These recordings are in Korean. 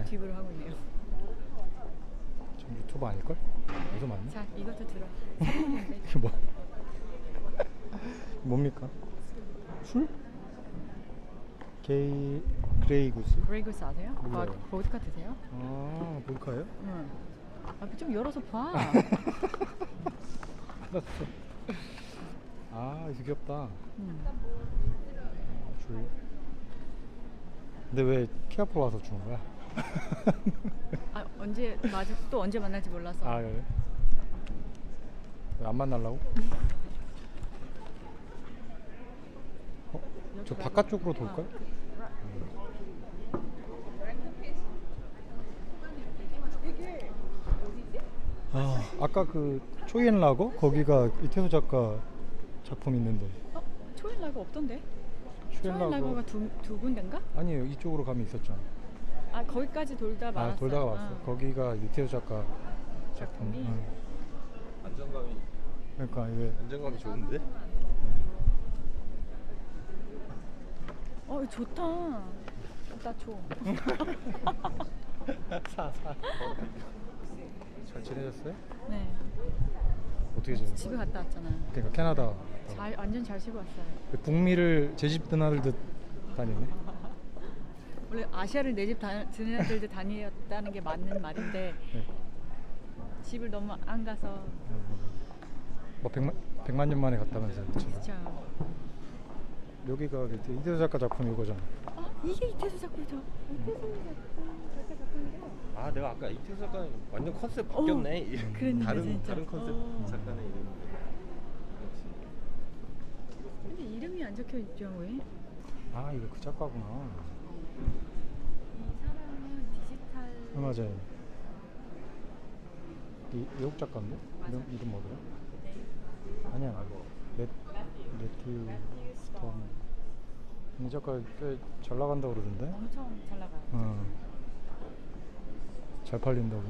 모티브를 하고 있네요. 전 유튜브 아닐걸? 이거 맞나? 자, 이것도 들어. 선물인데. 이게 뭐? 뭡니까? 술? 그레이 구스? 그레이구스 아세요? 아, 몰라요. 보드카 드세요? 아, 볼까요? 응. 앞에 좀 열어서 봐. 알았어. 아, 이거 귀엽다. 음. 줄. 근데 왜 케어포 와서 주는 거야? 아, 언제 맞아? 또 언제 만날지 몰라서. 아, 그래? 왜 안 만나려고? 어? 저 바깥쪽으로 돌까요? 아, 아까 그 초이엔라거? 거기가 이태수 작가 작품 있는데. 어? 초일 라이브 없던데? 초일 라이브가 두 군데인가? 아니에요, 이쪽으로 가면 있었잖아. 아, 거기까지 돌다 말았어. 아, 돌다가 왔어. 어. 거기가 이태수 작가 작품. 작품이? 응. 안정감이 그러니까 이게 안정감이 좋은데? 어, 이거 좋다. 나 줘. 사. 잘 지내셨어요? 네. 어떻게 지내셨어요? 집에 갔다 왔잖아. 그러니까 캐나다. 완전 잘 쉬고 왔어요. 북미를 제 집 드나들듯 다니네. 원래 아시아를 내 집 드나들듯 다녔다는 게 맞는 말인데 네. 집을 너무 안 가서 뭐 100만 년 만에 갔다면서요. 그쵸? 진짜. 여기가 이태수 작가 작품 이거잖아. 아, 이게 이태수 작품이죠. 이태수 작가 작품이래. 아 내가 아까 이태수 작가는 완전 컨셉 바뀌었네. 그랬는데 다른 진짜. 다른 컨셉 작가네 이름인데. 역시. 근데 이름이 안 적혀 있죠 왜? 아, 이거 그 작가구나. 이 사람은 디지털. 맞아요. 외국 작가인데? 맞아. 이름 뭐더라? 네. 아니야. 매튜 스톰. 이 작가 꽤 잘 나간다고 그러던데? 엄청 잘 나가요. 잘 팔린다고.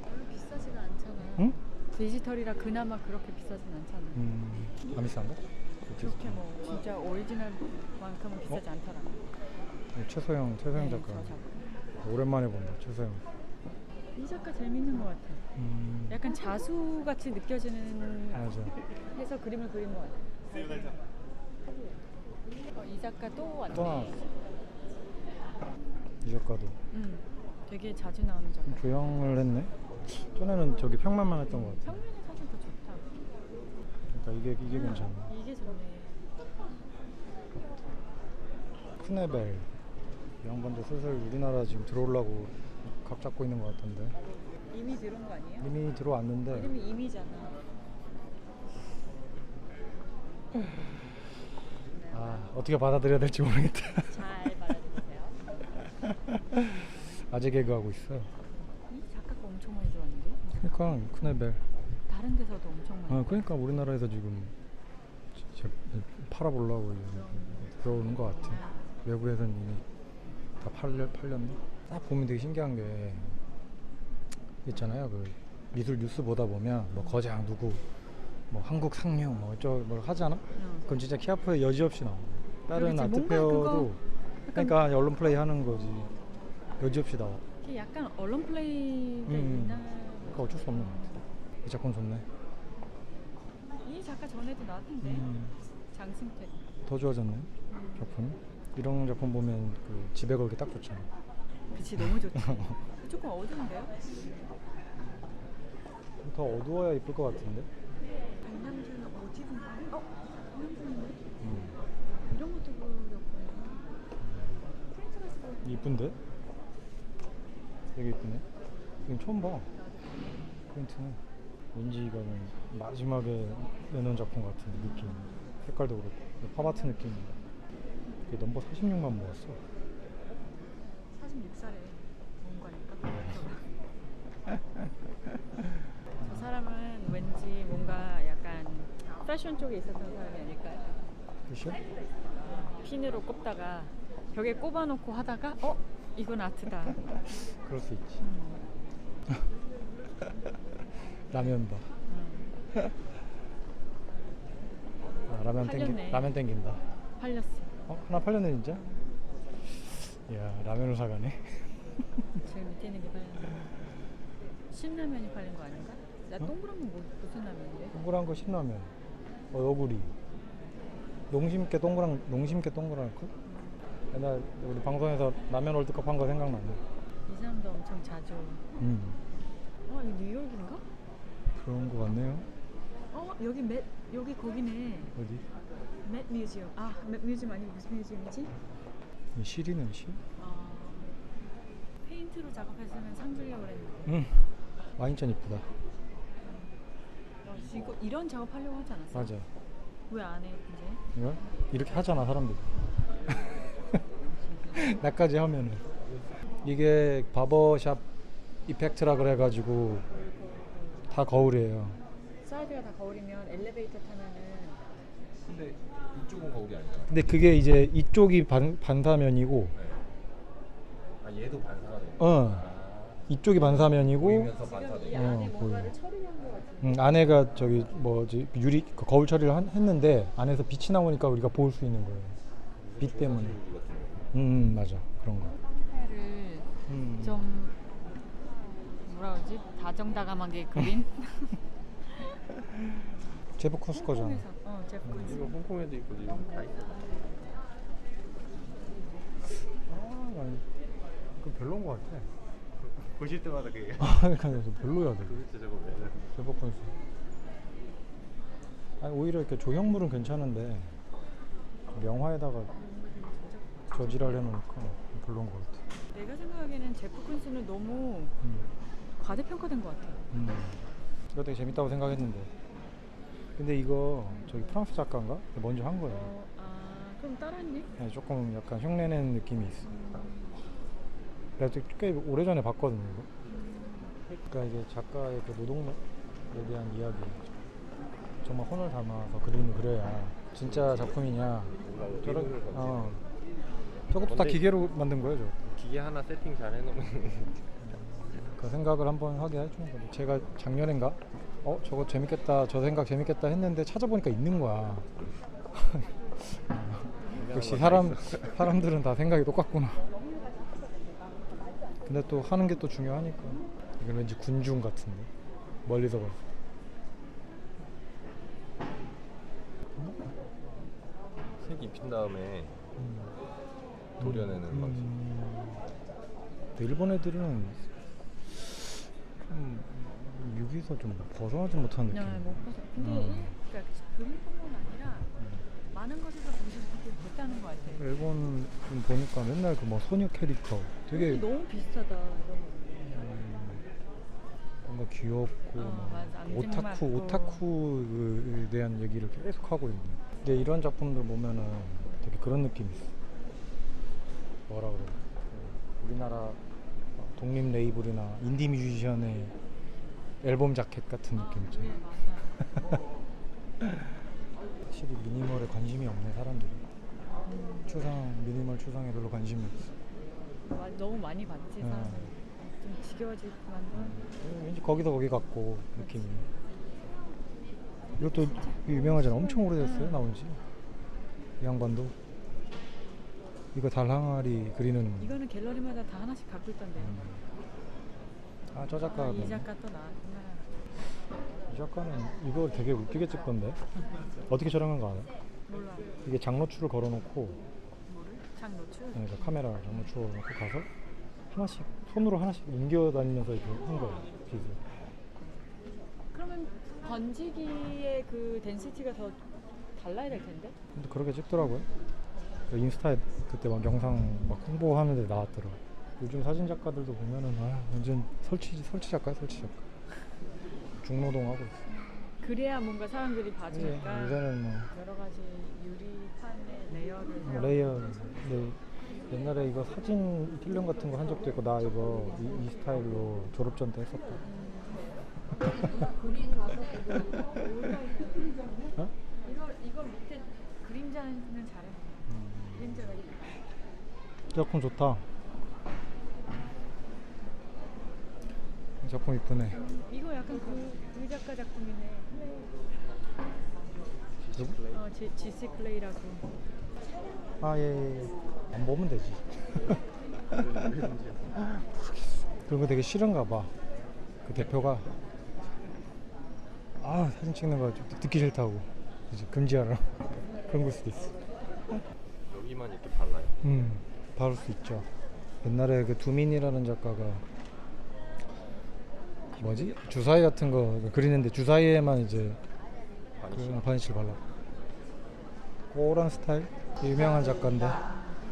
별로 비싸지가 않잖아요. 응? 디지털이라 그나마 그렇게 비싸진 않잖아요. 안 비싼가? 그렇게 뭐 진짜 오리지널만큼은 비싸지 않더라고. 최소영 네, 작가. 저 작가. 오랜만에 본다. 최소영. 이 작가 재밌는 것 같아. 약간 자수같이 느껴지는 맞아. 해서 그림을 그린 것 같아. 이 작가 또 왔네. 또 나왔어. 이 작가도 되게 자주 나오는 작가. 조형을 했네. 전에는 저기 평면만 했던 것 같아. 평면이 사실 더 좋다. 그러니까 이게 괜찮네. 이게 좋네. 쿠네벨 이 양반도 슬슬 우리나라 지금 들어오려고 각 잡고 있는 것 같던데. 이미 들어온 거 아니에요? 이미 들어왔는데. 이름이 이미잖아. 아, 어떻게 받아들여야 될지 모르겠다. 잘 받아주세요. 아재 개그하고 있어. 이 작가가 엄청 많이 들어왔는데? 그러니까 쿠네벨. 다른 데서도 엄청 많이. 그러니까 우리나라에서 지금 팔아보려고 들어오는 것 같아. 외국에서는 이미 다 팔렸나? 딱 보면 되게 신기한 게 있잖아요. 그 미술 뉴스 보다 보면 뭐 거장 누구 뭐 한국 상류 뭐 어쩌고 뭐 하잖아. 그건 진짜 키아프에 여지없이 나와. 다른 그렇지, 뭔가 아트페어도 그러니까 언론 플레이 하는 거지. 여지없이 나와. 이게 약간 언론 플레이가 있나? 그러니까 어쩔 수 없는 것 같아. 이 작품 좋네. 이 작가 전에도 나왔던데. 장승택. 더 좋아졌네 작품이. 이런 작품 보면 그 집에 걸기 딱 좋잖아. 그치, 너무 좋지. 조금 어두운데요? 더 어두워야 이쁠 것 같은데. 박남준 모티브인가? 박남준인데? 이런 것도 그렸구나. 프린트가 쓰고. 이쁜데? 되게 이쁘네. 이건 처음 봐. 프린트는 왠지 이거는 마지막에 내놓은 작품 같은 느낌. 색깔도 그렇고 팝아트 느낌. 이게 넘버 46만 모았어. 46살에 뭔가니까. 저 사람은 왠지 뭔가 약간 패션 쪽에 있었던 사람이 아닐까요? 그치? 핀으로 꼽다가 벽에 꼽아놓고 하다가 이건 아트다. 그럴 수 있지. 라면 봐. 라면 팔렸네. 라면 땡긴다. 팔렸어. 하나 팔렸네 진짜? 야 라면을 사가네. 제일 밑에 있는 게 팔렸나? 신라면이 팔린 거 아닌가? 나 응? 동그란 건 무슨 라면인데? 동그란 거 신라면. 너구리. 농심께 동그란 거? 옛날 우리 방송에서 라면 월드컵 한 거 생각나네. 이 사람도 엄청 자주. 이거 뉴욕인가? 그런 거 같네요. 여기 거기네. 어디? 맷 뮤지엄. 맷 뮤지엄 아니고 무슨 뮤지엄이지? 이 실이네 실. 페인트로 작업했으면 상 주려고 그랬는데. 와인잔 이쁘다. 이거 이런 작업하려고 하지 않았어? 맞아. 왜 안 해 이제? 이걸 이렇게 하잖아 사람들이. 나까지 하면은 이게 바버샵 이펙트라 그래가지고 다 거울이에요. 사이드가 다 거울이면 엘리베이터 타면은 근데 이쪽은 거울이 아니잖아. 근데 그게 이제 이쪽이 반사면이고, 아 얘도 반사가 돼. 이쪽이 반사면이고, 보이면서 지금 이 반사돼. 안에 보여. 뭔가를 처리한 것 같은데. 안에가 저기 뭐지 유리 그 거울 처리를 했는데 안에서 빛이 나오니까 우리가 볼 수 있는 거예요. 빛 때문에. 맞아 그런 거. 회를 좀 뭐라 그러지? 다정다감하게 그린? 제프 코스 거잖아. 홍콩에서. 제프 코스. 이거 홍콩에도 있고 지금 다 있어. 난 그 별로인 것 같아. 보실 때마다 그게. 그러니까 별로야 되게. 도대체 저거 왜? 제프 코스. 아니 오히려 이렇게 조형물은 괜찮은데 명화에다가 저지랄 해놓으니까 별로인 것 같아. 내가 생각하기에는 제프 콘스는 너무 과대평가된 것 같아. 이거 되게 재밌다고 생각했는데 근데 이거 저기 프랑스 작가인가? 먼저 한 거예요. 그럼 따라했니? 네, 조금 약간 흉내낸 느낌이 있어. 내가 꽤 오래전에 봤거든요 이거. 그러니까 이게 작가의 그 노동력에 대한 이야기. 정말 혼을 담아서 그림을 그려야 진짜 작품이냐. 저것도 다 기계로 만든 거예요 저. 기계 하나 세팅 잘 해놓으면. 그 생각을 한번 하게 해주는 거죠. 제가 작년인가 저거 재밌겠다 저 생각 재밌겠다 했는데 찾아보니까 있는 거야. 역시 사람들은 다 생각이 똑같구나. 근데 또 하는 게 또 중요하니까. 이건 왠지 군중 같은데 멀리서 봐. 색 입힌 다음에 도려내는 방식. 근데 일본 애들은 좀 여기서 좀 벗어나지 못하는 느낌. 못 봐서. 근데 그러니까 그림뿐만 아니라 많은 것에서 보시지 못하는 것 같아. 일본 좀 보니까 맨날 그 뭐 소녀 캐릭터 되게 너무 비슷하다. 이런 뭔가 귀엽고 맞아. 오타쿠에 대한 얘기를 계속 하고 있는. 근데 이런 작품들 보면은 되게 그런 느낌이 있어. 뭐라 그래? 우리나라 독립 레이블이나 인디 뮤지션의 앨범 자켓 같은 느낌 있잖아. 맞아. 확실히 미니멀에 관심이 없네 사람들이. 미니멀 추상에 별로 관심이 없어. 너무 많이 봤지 사람을. 좀 지겨워지기만 해. 왠지 거기 같고 느낌이. 이것도 유명하잖아. 엄청 오래됐어요 나온지. 이 양반도 이거 달 항아리 그리는. 이거는 갤러리마다 다 하나씩 갖고 있던데. 저 작가. 이 작가 또 나왔구나. 이 작가는 이거 되게 웃기게 찍던데. 어떻게 촬영한 거 알아? 몰라. 이게 장로추를 걸어놓고. 뭐를? 장노출? 네, 그 카메라 장로추 걸어놓고 가서 하나씩 손으로 하나씩 옮겨 다니면서 이렇게 한 거예요. 빗을. 그러면 번지기의 그 덴시티가 더 달라야 될 텐데? 근데 그렇게 찍더라고요. 그 인스타에 그때 막 영상 막 홍보하는데 나왔더라. 요즘 사진 작가들도 보면은 완전 설치 작가야 설치 작가. 중노동하고 있어. 그래야 뭔가 사람들이 봐주니까. 요새는 뭐 여러 가지 유리판에 레이어를 세워. 레이어. 근데 옛날에 이거 사진 필름 같은 거 한 적도 있고 나 이거 이 스타일로 졸업전 때 했었다. 그림 가서 보고 어? 이거 밑에 그림자는 잘해. 그림자가 이렇게. 작품 좋다. 이 작품 이쁘네. 이거 약간 그 작가 작품이네. 누구? GC 클레이라고. 예. 안 보면 되지. 그런 거 되게 싫은가 봐. 그 대표가 아 사진 찍는 거 좀 듣기 싫다고 이제 금지하라 그런 걸 수도 있어. 여기만 이렇게 발라요? 바를 수 있죠. 옛날에 그 두민이라는 작가가 뭐지 주사위 같은 거 그리는데 주사위에만 이제 그 바니쉬를 발라. 그런 스타일 유명한 작가인데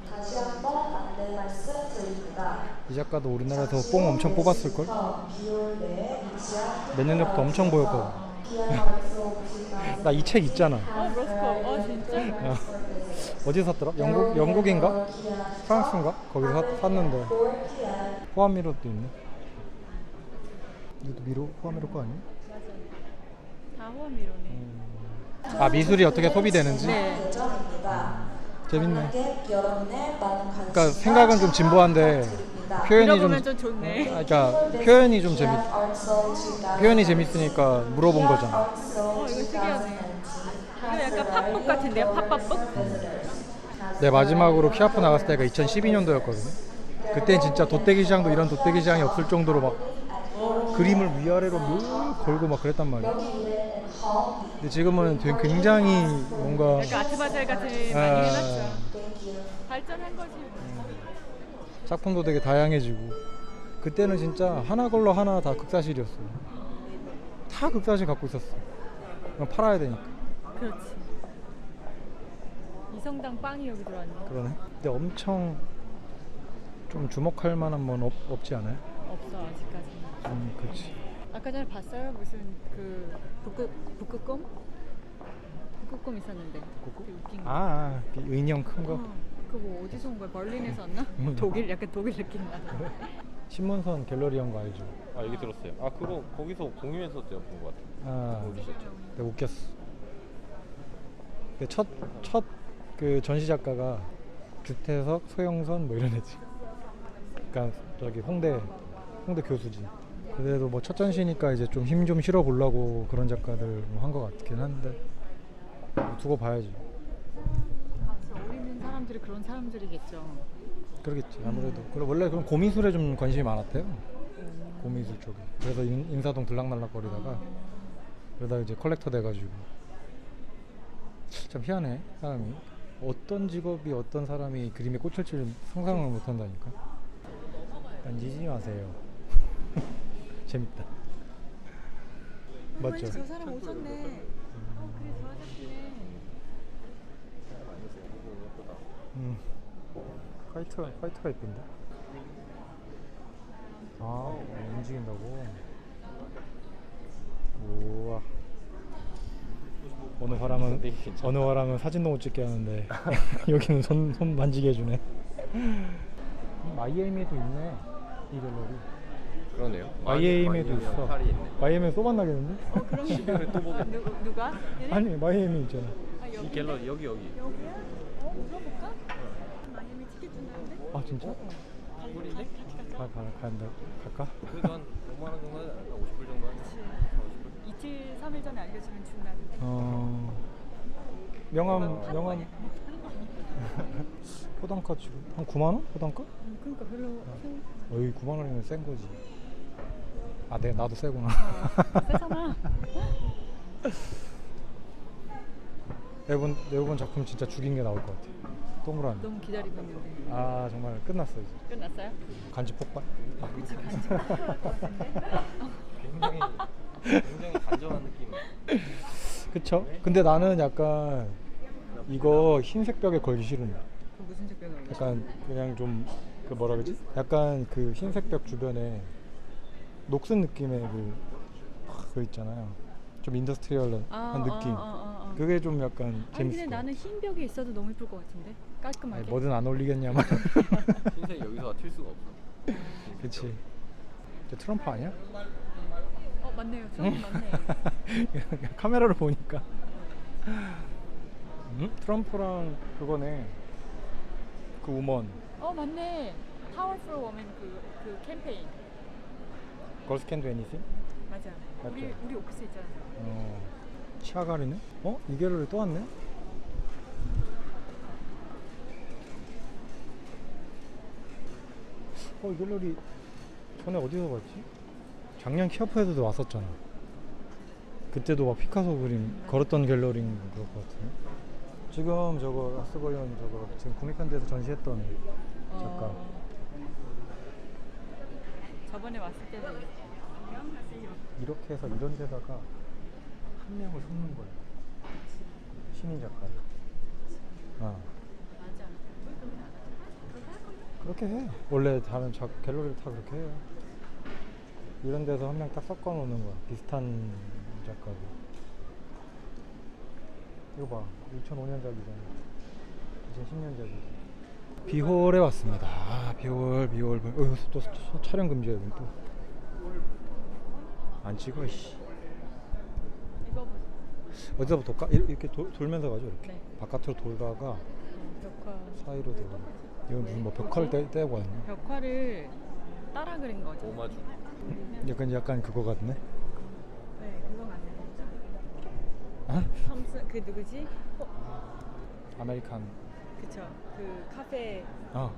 다시 한번 안내 말씀드립니다. 이 작가도 우리나라에서 뽕 엄청 뽑았을걸? 비올 내에 위치한 몇 년 전부터 엄청 보였거든. 기아에서 보시면 나 이 책 있잖아. 로스코. 진짜? 야, 어디서 샀더라? 영국인가? 프랑스인가? 거기서 샀는데 호환 미로도 있네. 이것도 미로? 호환 미로 거 아니야? 맞아. 다 호환미로네. 아 미술이 어떻게 소비되는지? 네. 예정입니다. 재밌네. 관람객 여러분의 많은 관심과 그러니까 생각은 좀 진보한데 부탁드립니다. 표현이 좀 들어보면 좀 좋네. 그러니까 표현이 좀 표현이 재밌으니까 물어본 거잖아. 이거 특이하네. 이거 약간 팝북 같은데요? 팝팝북? 내 마지막으로 키아프 나갔을 때가 2012년도였거든. 그때 진짜 돗대기 시장도 이런 돗대기 시장이 없을 정도로 막 그림을 위아래로 쭉 걸고 막 그랬단 말이야. 근데 지금은 되게 굉장히 뭔가 약간 아트바잘 같은 많이 아, 해놨죠. 발전한 거지. 작품도 되게 다양해지고 그때는 진짜 하나 걸러 하나 다 극사실이었어. 다 극사실 갖고 있었어. 그냥 팔아야 되니까. 그렇지. 이성당 빵이 여기 들어왔네. 그러네. 근데 엄청 좀 주목할 만한 건 없지 않아요? 없어 아직까지. 그렇지. 아까 전에 봤어요? 무슨 그 북극곰? 북극곰 있었는데. 되게 웃긴 거. 그 인형 큰 거. 그거 뭐 어디서 온 거야? 벌린에서 왔나? 독일 약간 독일 느낌 나던데. 신문선 갤러리 한 거 알죠? 아 얘기 들었어요. 아 그거 거기서 공유해서 제가 본 것 같아요. 아, 모르셨죠? 내가 웃겼어. 근데 첫 그 전시 작가가 주태석, 소영선 뭐 이런 애지. 그러니까 저기 홍대 교수지. 그래도 뭐 첫 전시니까 이제 좀 힘 좀 실어 보려고 그런 작가들 한 것 같긴 한데 두고 봐야지. 같이 어울리는 사람들이 그런 사람들이겠죠. 그러겠지 아무래도. 그리고 원래 그런 고미술에 좀 관심이 많았대요. 고미술 쪽에. 그래서 인사동 들락날락거리다가 그러다 이제 컬렉터 돼가지고. 참 희한해 사람이. 어떤 직업이 어떤 사람이 그림에 꽂힐 줄 상상을 못한다니까. 만지지 마세요. 재밌다. 맞죠? 저 사람 오셨네. 그래 저 아저씨네. 화이트가 예쁜데? 아 움직인다고? 우와. 어느 화랑은 사진도 못 찍게 하는데 여기는 손 만지게 해주네. 마이애미에도 있네 이 갤러리. 그러네요. 마이애미에도 있어. 팔이 있네. 마이애미 또 만나겠는데? 그럼 12월에 또 보겠네. 누가? 얘네? 아니 마이애미 있잖아. 여기? 이 갤러리 여기. 여기야? 물어볼까? 마이애미 티켓 준다는데? 아 진짜? 꿀인데? 같이 가자. 갈까? 그래도 한 5만 원 정도 하지 않을까? 50불 정도 하지. 이틀 3일 전에 알려주면 준다는데. 명함 포단가 지금 한 9만 원? 포단가? 그러니까 별로 어이 9만 원이면 센 거지. 아, 나도 세구나. 세잖아. 내번 작품 진짜 죽인 게 나올 것 같아. 동그라미. 너무 기다리고 있는데. 아 정말 끝났어 이제. 끝났어요? 간지 폭발. 그치 간지 필요할 것 같은데. 굉장히 단정한 느낌. 그쵸? 근데 나는 약간 이거 흰색 벽에 걸기 싫은데. 그 무슨 색깔 걸려? 약간 그냥 좀 그 뭐라 그러지? 약간 그 흰색 벽 주변에 녹슨 느낌의 그 있잖아요. 좀 인더스트리얼한 느낌. 그게 좀 약간 아니 재밌어. 근데 나는 흰 벽에 있어도 너무 예쁠 것 같은데 깔끔하게. 뭐든 안 어울리겠냐만. 흰색 여기서 튈 수가 없어. 그치. 저 트럼프 아니야? 맞네요. 트럼프 맞네. 카메라로 보니까. 트럼프랑 그거네. 그 우먼. 맞네. Powerful Woman 그 캠페인. Girls Can Do Anything? 맞아. 우리 오피스 있잖아. 치아가리네? 이 갤러리 또 왔네? 이 갤러리 전에 어디서 봤지? 작년 키어프에도 왔었잖아. 그때도 막 피카소 그림 걸었던 갤러리인 그럴 것 같은데. 지금 저거 아스거리온 저거 지금 국립현대에서 전시했던 작가. 저번에 왔을 때도 이렇게 해서 이런 데다가 한 명을 섞는 거야. 시민 작가를. 맞아. 그렇게 해. 원래 다른 갤러리를 다 그렇게 해요. 이런 데서 한 명 딱 섞어 놓는 거야. 비슷한 작가고. 이거 봐. 2005년작이잖아. 2010년작이지. 비홀에 왔습니다. 아, 비홀. 여기서 또 촬영 금지야, 여긴 또. 안 찍어, 이씨. 이거 보세요. 어디서 돌까? 이렇게 돌면서 가죠, 이렇게. 네. 바깥으로 돌다가 벽화. 사이로 돌아. 이건 무슨 뭐 벽화를 떼고 왔나? 벽화를 따라 그린 거죠. 오마주. 약간 그거 같네. 네, 그거 맞네. 아? 톰슨 그 누구지? 아메리칸. 그쵸. 그 카페 아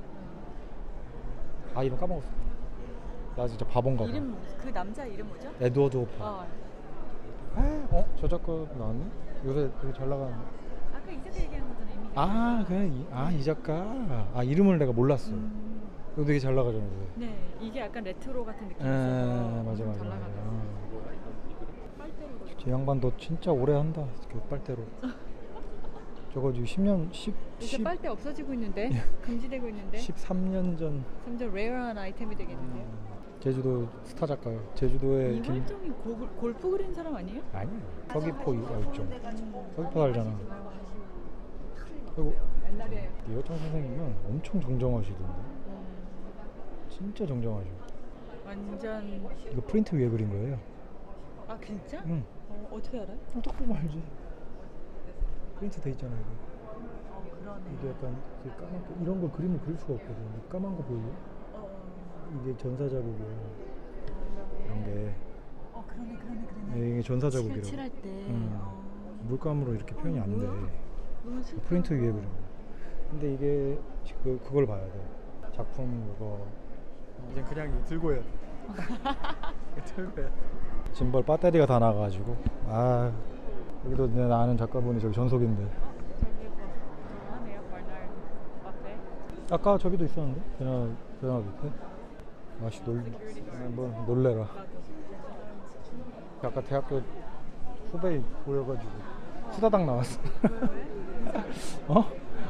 이름 까먹었어. 나 진짜 바본가 봐. 이름 그 남자 이름 뭐죠? 에드워드 호파. 저 작가 나왔네? 요새 되게 잘 나가는. 아까 이 작가 얘기한 거잖아 이미. 그래. 이 작가. 이름을 내가 몰랐어. 이거 되게 잘 나가잖아. 요새. 네, 이게 약간 레트로 같은 느낌이 맞아. 잘 나가더라고요. 빨대로 저 양반도 진짜 오래 한다. 그 빨대로. 저거 지금 10년 요새 빨대 없어지고 있는데 금지되고 있는데 13년 전. 점점 레어한 아이템이 되겠는데요. 제주도 스타 작가요. 제주도의 이월정이 골프 그린 사람 아니에요? 아니 서귀포 이월정. 서귀포 살잖아. 그리고 옛날에 이월정 선생님은 엄청 정정하시던데. 진짜 정정하죠. 완전 이거 프린트 위에 그린 거예요. 아 진짜? 응. 어떻게 알아요? 딱 보면 알지. 프린트 돼 있잖아 이거. 그러네. 이게 약간 그 까만 거, 이런 거 그림을 그릴 수가 없거든. 이 까만 거 보이죠? 이게 전사 자국이야. 이런 게. 그러네. 이게 전사 자국이라고. 칠할 때. 물감으로 이렇게 표현이 안 돼. 너무 슬퍼. 프린트 위에 그림. 근데 이게 그걸 봐야 돼. 작품 이거. 이제 그냥 이거 들고 해야 돼. 이거 들고 해야 돼. 짐벌 배터리가 다 나가가지고. 여기도 내가 아는 작가분이 저기 전속인데. 저기 뭐 저거 하네요. 버널 카페. 아까 저기도 있었는데? 배너 밑에. 뭐 놀래라. 아까 대학교 후배 보여가지고 후다닥 나왔어.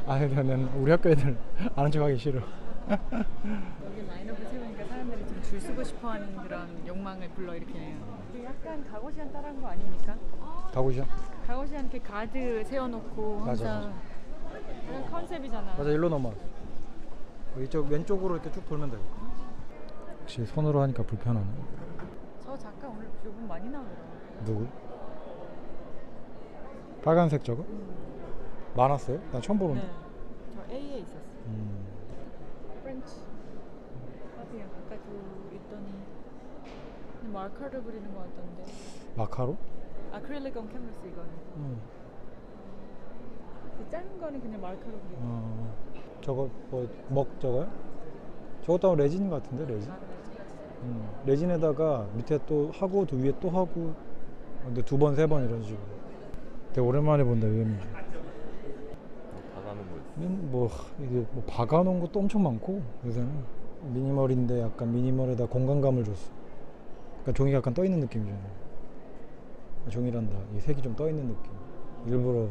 왜? 나는 우리 학교 애들 아는 척하기 싫어. 여기 라인업을 세우니까 사람들이 좀 줄 서고 싶어하는 그런 욕망을 불러일으키네요. 약간 가고시안 따라한 거 아닙니까? 가보시죠. 가고시안 이렇게 가드 세워놓고 항상 그런 컨셉이잖아. 맞아, 일로 넘어. 이쪽 왼쪽으로 이렇게 쭉 돌면 되고. 역시 손으로 하니까 불편하네. 저 작가 오늘 요즘 많이 나오더라고요. 누구? 빨간색 저거? 많았어요? 나 처음 보는데. 네, 저 A에 있었어. 프렌치. 그냥 가까이 있더니 근데 마커를 그리는 것 같던데. 마카로? 아크릴릭 온 캔버스 이거는. 그 작은 거는 그냥 마커로 그리고. 저거 먹 저거요? 저것도 레진 같은데 레진? 레진에다가 밑에 또 하고 또 위에 또 하고 근데 2번 3번 이런 식으로. 되게 오랜만에 본다 이건. 박아놓은 거 있어. 뭐 이게 뭐 박아놓은 것도 엄청 많고 요새는 미니멀인데 약간 미니멀에다 공간감을 줬어. 그러니까 종이가 약간 떠 있는 느낌이잖아. 종이란다. 이 색이 좀 떠 있는 느낌. 일부러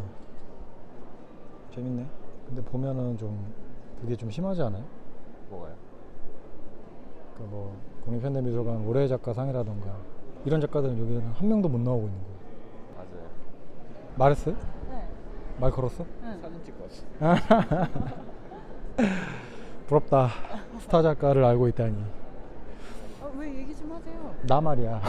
재밌네. 근데 보면은 좀 그게 좀 심하지 않아요? 뭐가요? 그러니까 뭐 국립현대미술관 올해의 작가 상이라던가 이런 작가들은 여기는 한 명도 못 나오고 있는 거예요. 맞아요. 말했어요? 네. 말 걸었어? 응. 사진 찍고 왔어. 부럽다. 스타 작가를 알고 있다니. 왜 얘기 좀 하세요? 나 말이야.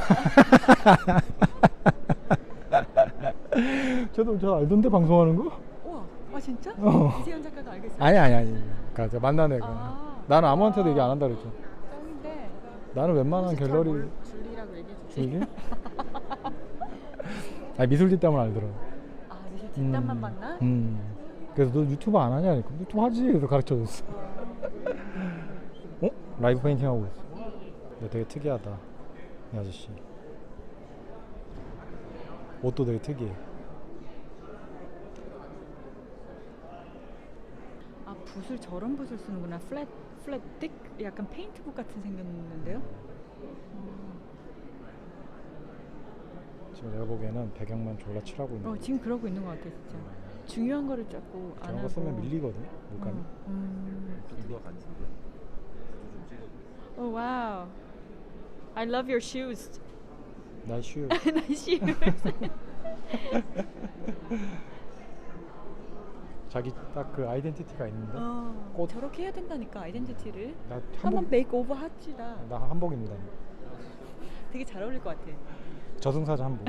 저 알던데 방송하는 거? 우와, 진짜? 어. 이세현 작가가 알겠어요? 아니. 그러니까 만난 애가. 나는 아무한테도 얘기 안 한다 그랬죠. 짱인데. 나는 웬만한 갤러리 줄리라고 얘기해 주지. 줄기? 미술 뒷담을 알더라. 미술 뒷담만 봤나? 그래서 너 유튜브 안 하냐? 유튜브 하지. 그래서 가르쳐줬어. 라이브 페인팅 하고 있어. 근데 되게 특이하다 이 아저씨. 옷도 되게 특이해. 아 붓을 저런 붓을 쓰는구나. 플랫 딕 약간 페인트북 같은 생겼는데요. 지금 내가 보기에는 배경만 졸라 칠하고 있는. 지금 그러고 있는 것 같아 진짜. 중요한 거를 자꾸 안 저런 하고. 거 쓰면 밀리거든 물감이. 누가 간지인데? 좀 찍어줘. 오 와우. I love your shoes. 나 쉬우. Nice shoes. 자기 딱 그 아이덴티티가 있는데. 꽃. 저렇게 해야 된다니까 아이덴티티를. 나 한번 한복. 메이크오버 합시다. 나 한복입니다. 되게 잘 어울릴 것 같아. 저승사자 한복.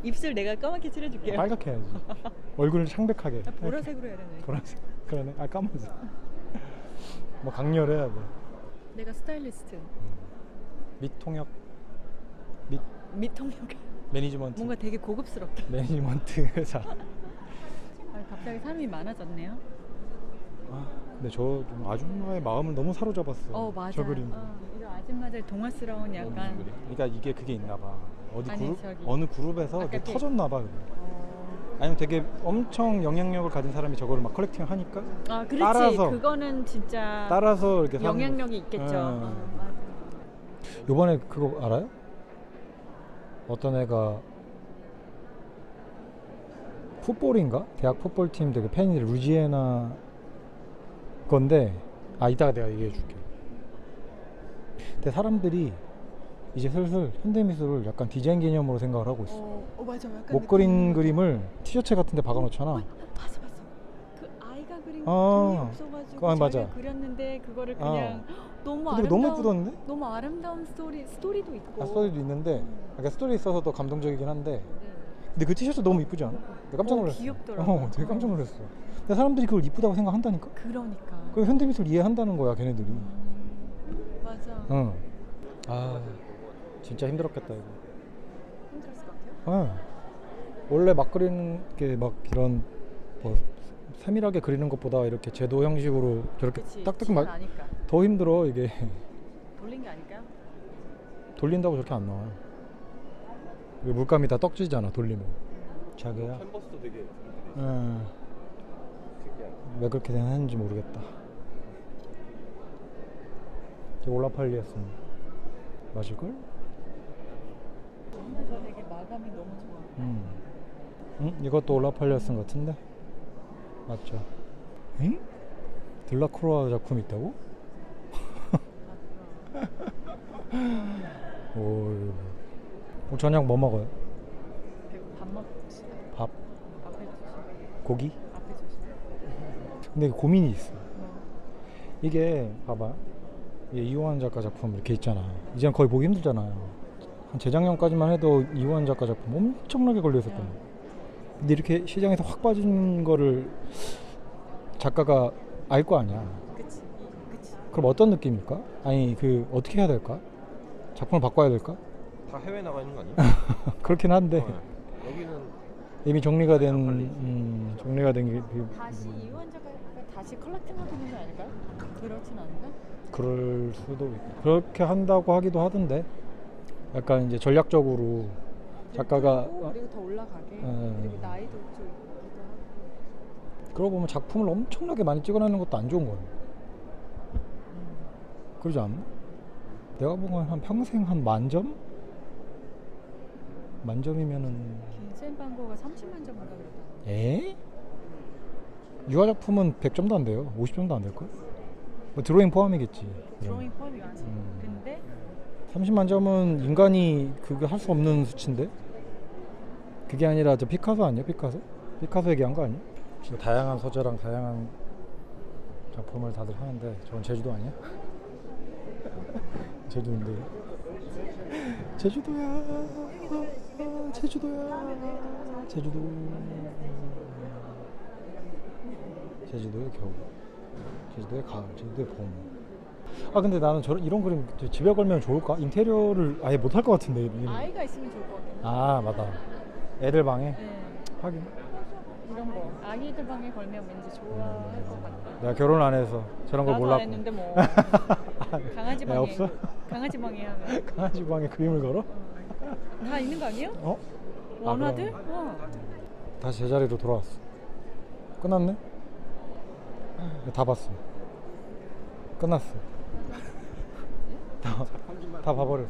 입술 내가 까맣게 칠해줄게요. 빨갛게 해야지. 얼굴을 창백하게. 보라색으로 해야 되네. 보라색. 그러네. 아 까만색. 뭐 강렬해야 돼. 내가 스타일리스트. 밑통역. 밑통역. 매니지먼트. 뭔가 되게 고급스럽다. 매니지먼트 회사. 갑자기 사람이 많아졌네요. 근데 저 좀 아줌마의 마음을 너무 사로잡았어. 맞아. 저 그림. 이런 아줌마들 동화스러운 약간. 그러니까 이게 그게 있나 봐. 아니, 저기. 어느 그룹에서 아까 그게 그- 터졌나 봐. 아니면 되게 엄청 영향력을 가진 사람이 저거를 막 컬렉팅을 하니까 그렇지. 따라서. 그거는 진짜 따라서 이렇게 사는 영향력이 있겠죠. 맞아. 요번에 그거 알아요? 어떤 애가 풋볼인가? 대학 풋볼팀 되게 팬이 루지애나 건데 이따가 내가 얘기해 줄게. 근데 사람들이 이제 슬슬 현대미술을 약간 디자인 개념으로 생각을 하고 있어. 맞아. 약간 못 그린 그림을 티셔츠 같은 데 박아놓잖아. 봤어. 그 아이가 그린 아. 그림이 없어가지고 맞아. 자기가 그렸는데 그거를 그냥 너무 근데 아름다운 너무 예쁘던데? 너무 아름다운 스토리도 있고. 스토리도 있는데 그러니까 스토리 있어서 더 감동적이긴 한데 근데 그 티셔츠 너무 이쁘지 않아? 내가 깜짝 놀랐어. 귀엽더라고. 되게 깜짝 놀랐어. 근데 사람들이 그걸 이쁘다고 생각한다니까? 그러니까. 그 현대미술 이해한다는 거야 걔네들이. 맞아. 진짜 힘들었겠다 이거. 힘들었을 것 같아요. 원래 막 그리는 게 막 이런 뭐 세밀하게 그리는 것보다 이렇게 제도 형식으로 저렇게 그치. 딱딱 지는 막 아니까. 더 힘들어 이게. 돌린 게 아닐까요? 돌린다고 저렇게 안 나와. 이게 물감이 다 떡지잖아 돌리면. 자기야. 캔버스도 되게 특이하네. 왜 그렇게 되는지 모르겠다. 올라팔리였으면 맞을걸? 근데 되게 마감이 너무 좋아. 이것도 올라팔리였은 같은데? 맞죠? 응? 들라크로아 작품 있다고? 오, 저녁 뭐 먹어요? 그리고 밥 먹읍시다. 밥? 앞에 주시고. 고기? 앞에 주시고. 근데 고민이 있어. 이게 봐봐. 이게 이호환 작가 작품 이렇게 있잖아. 이제는 거의 보기 힘들잖아요. 한 재작년까지만 해도 이호환 작가 작품 엄청나게 걸려 있었단 말이야. 근데 이렇게 시장에서 확 빠진 거를 작가가 알 거 아니야. 그치. 그럼 어떤 느낌일까? 아니 그 어떻게 해야 될까? 작품을 바꿔야 될까? 다 해외 나가 있는 거 아니야? 그렇긴 한데 여기는 이미 정리가 된 안 정리가 된 게 다시 이완 작가가 다시 컬렉팅하고 있는 거 아닐까요? 그렇진 않은가? 그럴 수도 있고 그렇게 한다고 하기도 하던데 약간 이제 전략적으로 작가가 그리고 더 올라가게. 그리고 나이도 좀 있기도 하고. 그러고 보면 작품을 엄청나게 많이 찍어내는 것도 안 좋은 거예요. 그러지 않나? 내가 보기엔 한 평생 한 10,000점? 만점이면은 빈센 반 고가 30만 점인가 그러다. 에? 유화 작품은 100점도 안 돼요. 50점도 안 될걸? 뭐 드로잉 포함이겠지. 드로잉 포함이겠지. 근데 30만 점은 인간이 그거 할 수 없는 수치인데? 그게 아니라 저 피카소 아니야? 피카소 얘기한 거 아니야? 진짜 다양한 소재랑 다양한 작품을 다들 하는데 저건 제주도 아니야? 제주도인데 제주도야 제주도의 겨울, 제주도의 가을, 제주도의 봄. 근데 나는 이런 그림 집에 걸면 좋을까? 인테리어를 아예 못할 것 같은데. 아이가 있으면 좋을 것 같긴. 맞다. 애들 방에 네. 하긴. 이런 거 아기들 방에 걸면 왠지 좋아할 것 같아. 내가 결혼 안 해서 저런 걸 나도 몰라. 안 했는데 뭐 강아지 애 방에 없어? 강아지 방에 하면 강아지 방에 그림을 걸어? 다 있는 거 아니에요? 어? 원화들? 그럼. 다시 제자리로 돌아왔어. 끝났네? 다 봤어. 끝났어. 다 봐버렸어.